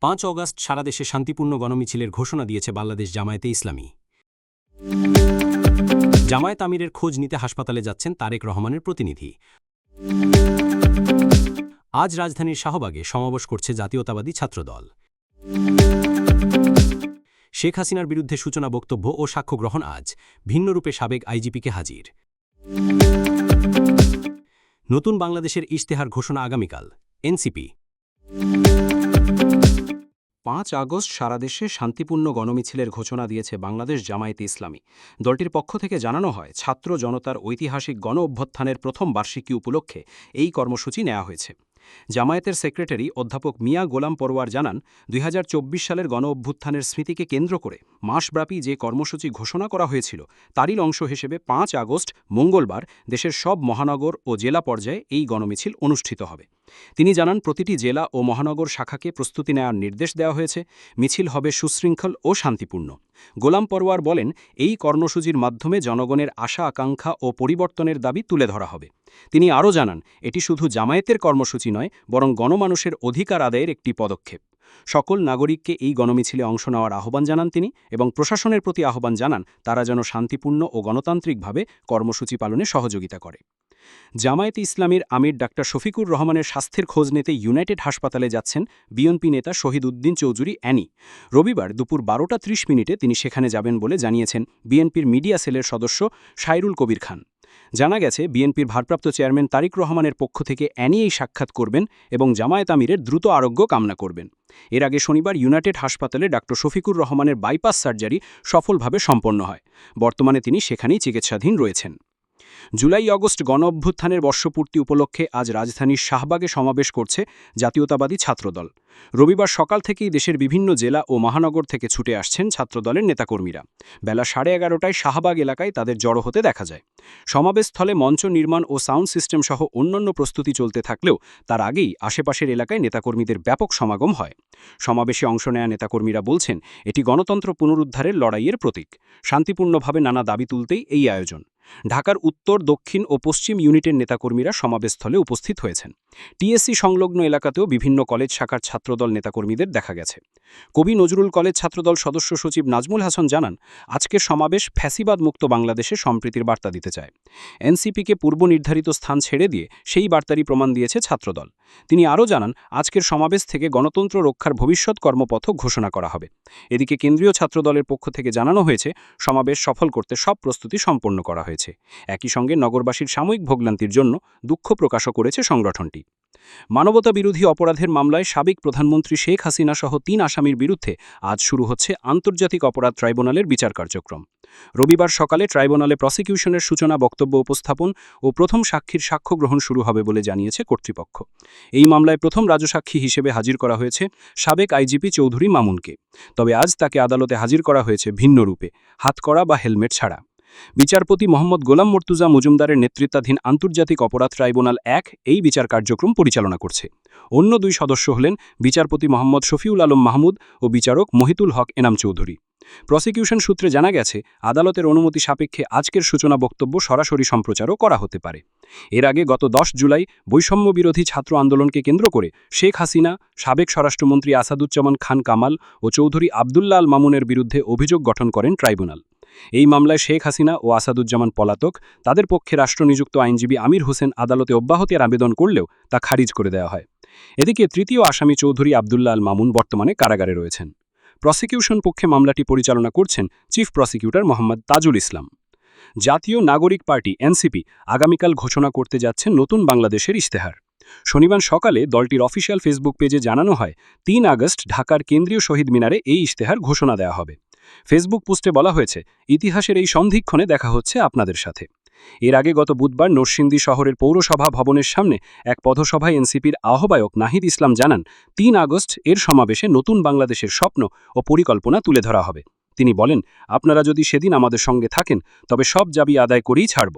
5 August সারা দেশে শান্তিপূর্ণ গণমিছিলের ঘোষণা দিয়েছে বাংলাদেশ জামায়াতে ইসলামী। জামায়াত আমিরের খোঁজ নিতে হাসপাতালে যাচ্ছেন তারেক রহমানের প্রতিনিধি। আজ রাজধানীর শাহবাগে সমাবেশ করছে জাতীয়তাবাদী ছাত্রদল। শেখ হাসিনার বিরুদ্ধে সূচনা বক্তব্য ও সাক্ষ্য গ্রহণ আজ, ভিন্নরূপে সাবেক আইজিপিকে হাজির। নতুন বাংলাদেশের ইশতেহার ঘোষণা আগামীকাল, এনসিপি। 5 আগস্ট সারা দেশে শান্তিপূর্ণ গণমিছিলের ঘোষণা দিয়েছে বাংলাদেশ জামায়াতে ইসলামী। দলটির পক্ষ থেকে জানানো হয়, ছাত্র জনতার ঐতিহাসিক গণ অভ্যুত্থানের প্রথম বার্ষিকী উপলক্ষে এই কর্মসূচি নেওয়া হয়েছে। জামায়াতের সেক্রেটারি অধ্যাপক মিয়া গোলাম পরোয়ার জানান, 2024 সালের গণ অভ্যুত্থানের স্মৃতিকে কেন্দ্র করে মাসব্যাপী যে কর্মসূচি ঘোষণা করা হয়েছিল তারই অংশ হিসেবে 5 আগস্ট মঙ্গলবার দেশের সব মহানগর ও জেলা পর্যায়ে এই গণমিছিল অনুষ্ঠিত হবে। তিনি জানান, প্রতিটি জেলা ও মহানগর শাখাকে প্রস্তুতি নেওয়ার নির্দেশ দেওয়া হয়েছে। মিছিল হবে সুশৃঙ্খল ও শান্তিপূর্ণ। গোলাম পরোয়ার বলেন, এই কর্মসূচির মাধ্যমে জনগণের আশা আকাঙ্ক্ষা ও পরিবর্তনের দাবি তুলে ধরা হবে। তিনি আরও জানান, এটি শুধু জামায়াতের কর্মসূচি নয়, বরং গণমানুষের অধিকার আদায়ের একটি পদক্ষেপ। সকল নাগরিককে এই গণমিছিলে অংশ নেওয়ার আহ্বান জানান তিনি এবং প্রশাসনের প্রতি আহ্বান জানান তারা যেন শান্তিপূর্ণ ও গণতান্ত্রিকভাবে কর্মসূচি পালনে সহযোগিতা করে। জামায়াতে ইসলামীর আমির ডাক্তার শফিকুর রহমানের স্বাস্থ্যের খোঁজ নিতে ইউনাইটেড হাসপাতালে যাচ্ছেন বিএনপি নেতা শহীদ উদ্দিন চৌধুরী অ্যানি। রবিবার দুপুর 12:30 তিনি সেখানে যাবেন বলে জানিয়েছেন বিএনপির মিডিয়া সেলের সদস্য সাইরুল কবির খান। জানা গেছে, বিএনপির ভারপ্রাপ্ত চেয়ারম্যান তারেক রহমানের পক্ষ থেকে অ্যানি এই সাক্ষাৎ করবেন এবং জামায়াত আমিরের দ্রুত আরোগ্য কামনা করবেন। এর আগে শনিবার ইউনাইটেড হাসপাতালে ডাক্তার শফিকুর রহমানের বাইপাস সার্জারি সফলভাবে সম্পন্ন হয়। বর্তমানে তিনি সেখানেই চিকিৎসাধীন রয়েছেন। জুলাই আগস্ট গণ অভ্যুত্থানের বর্ষপূর্তি উপলক্ষে আজ রাজধানীর শাহবাগে সমাবেশ করছে জাতীয়তাবাদী ছাত্রদল। রবিবার সকাল থেকেই দেশের বিভিন্ন জেলা ও মহানগর থেকে ছুটে আসছেন ছাত্রদলের নেতাকর্মীরা। বেলা 11:30টায় শাহবাগ এলাকায় তাদের জড়ো হতে দেখা যায়। সমাবেশস্থলে মঞ্চ নির্মাণ ও সাউন্ড সিস্টেম সহ অন্যান্য প্রস্তুতি চলতে থাকলেও তার আগেই আশেপাশের এলাকায় নেতাকর্মীদের ব্যাপক সমাগম হয়। সমাবেশে অংশ নেয়া নেতাকর্মীরা বলছেন, এটি গণতন্ত্র পুনরুদ্ধারের লড়াইয়ের প্রতীক। শান্তিপূর্ণভাবে নানা দাবি তুলতেই এই আয়োজন। ঢাকার উত্তর, দক্ষিণ ও পশ্চিম ইউনিটের নেতাকর্মীরা সমাবেশস্থলে উপস্থিত হয়েছেন। টিএসসি সংলগ্ন এলাকাতেও বিভিন্ন কলেজ শাখার ছাত্রদল নেতাকর্মীদের দেখা গেছে। কবি নজরুল কলেজ ছাত্রদল সদস্য সচিব নাজমুল হাসান জানান, আজকের সমাবেশ ফ্যাসিবাদ মুক্ত বাংলাদেশে সম্প্রীতির বার্তা দিতে চায়। এনসিপিকে পূর্ব নির্ধারিত স্থান ছেড়ে দিয়ে সেই বার্তারই প্রমাণ দিয়েছে ছাত্রদল। তিনি আরও জানান, আজকের সমাবেশ থেকে গণতন্ত্র রক্ষার ভবিষ্যৎ কর্মপথ ঘোষণা করা হবে। এদিকে কেন্দ্রীয় ছাত্রদলের পক্ষ থেকে জানানো হয়েছে, সমাবেশ সফল করতে সব প্রস্তুতি সম্পন্ন করা হয়েছে। একই সঙ্গে নগরবাসীর সাময়িক ভোগান্তির জন্য দুঃখ প্রকাশও করেছে সংগঠনটি। মানবতা বিরোধী অপরাধের মামলায় সাবেক প্রধানমন্ত্রী শেখ হাসিনা সহ 3 আসামির বিরুদ্ধে আজ শুরু হচ্ছে আন্তর্জাতিক অপরাধ ট্রাইব্যুনালের বিচার কার্যক্রম। রবিবার সকালে ট্রাইব্যুনালে প্রসিকিউশনের সূচনা বক্তব্য উপস্থাপন ও প্রথম সাক্ষীর সাক্ষ্য গ্রহণ শুরু হবে বলে জানিয়েছে কর্তৃপক্ষ। এই মামলায় প্রথম রাজসাক্ষী হিসেবে হাজির করা হয়েছে সাবেক আইজিপি চৌধুরী মামুনকে। তবে আজ তাকে আদালতে হাজির করা হয়েছে ভিন্ন রূপে, হাতকড়া বা হেলমেট ছাড়া। বিচারপতি মোহাম্মদ গোলাম মর্তুজা মজুমদারের নেতৃত্বাধীন আন্তর্জাতিক অপরাধ ট্রাইব্যুনাল 1 এই বিচার কার্যক্রম পরিচালনা করছে। অন্য 2 সদস্য হলেন বিচারপতি মোহাম্মদ শফিউল আলম মাহমুদ ও বিচারক মহিতুল হক এনাম চৌধুরী। প্রসিকিউশন সূত্রে জানা গেছে, আদালতের অনুমতি সাপেক্ষে আজকের সূচনা বক্তব্য সরাসরি সম্প্রচারও করা হতে পারে। এর আগে গত 10 জুলাই বৈষম্য বিরোধী ছাত্র আন্দোলনকে কেন্দ্র করে শেখ হাসিনা, সাবেক স্বরাষ্ট্রমন্ত্রী আসাদুজ্জামান খান কামাল ও চৌধুরী আবদুল্লাহ আল মামুনের বিরুদ্ধে অভিযোগ গঠন করেন ট্রাইব্যুনাল। এই মামলায় শেখ হাসিনা ও আসাদুজ্জামান পলাতক। তাদের পক্ষে রাষ্ট্রনিযুক্ত আইনজীবী আমির হোসেন আদালতে অব্যাহতির আবেদন করলেও তা খারিজ করে দেওয়া হয়। এদিকে তৃতীয় আসামি চৌধুরী আবদুল্লাহ আল মামুন বর্তমানে কারাগারে রয়েছেন। প্রসিকিউশন পক্ষে মামলাটি পরিচালনা করছেন চিফ প্রসিকিউটর মোহাম্মদ তাজুল ইসলাম। জাতীয় নাগরিক পার্টি এনসিপি আগামীকাল ঘোষণা করতে যাচ্ছেন নতুন বাংলাদেশের ইশতেহার। শনিবার সকালে দলটির অফিসিয়াল ফেসবুক পেজে জানানো হয়, 3 আগস্ট ঢাকার কেন্দ্রীয় শহীদ মিনারে এই ইশতেহার ঘোষণা দেওয়া হবে। ফেসবুক পোস্টে বলা হয়েছে, ইতিহাসের এই সন্ধিক্ষণে দেখা হচ্ছে আপনাদের সাথে। এর আগে গত বুধবার নরসিংদী শহরের পৌরসভা ভবনের সামনে এক পথসভায় এনসিপির আহ্বায়ক নাহিদ ইসলাম জানান, 3 আগস্ট এর সমাবেশে নতুন বাংলাদেশের স্বপ্ন ও পরিকল্পনা তুলে ধরা হবে। তিনি বলেন, আপনারা যদি সেদিন আমাদের সঙ্গে থাকেন তবে সব দাবি আদায় করেই ছাড়ব।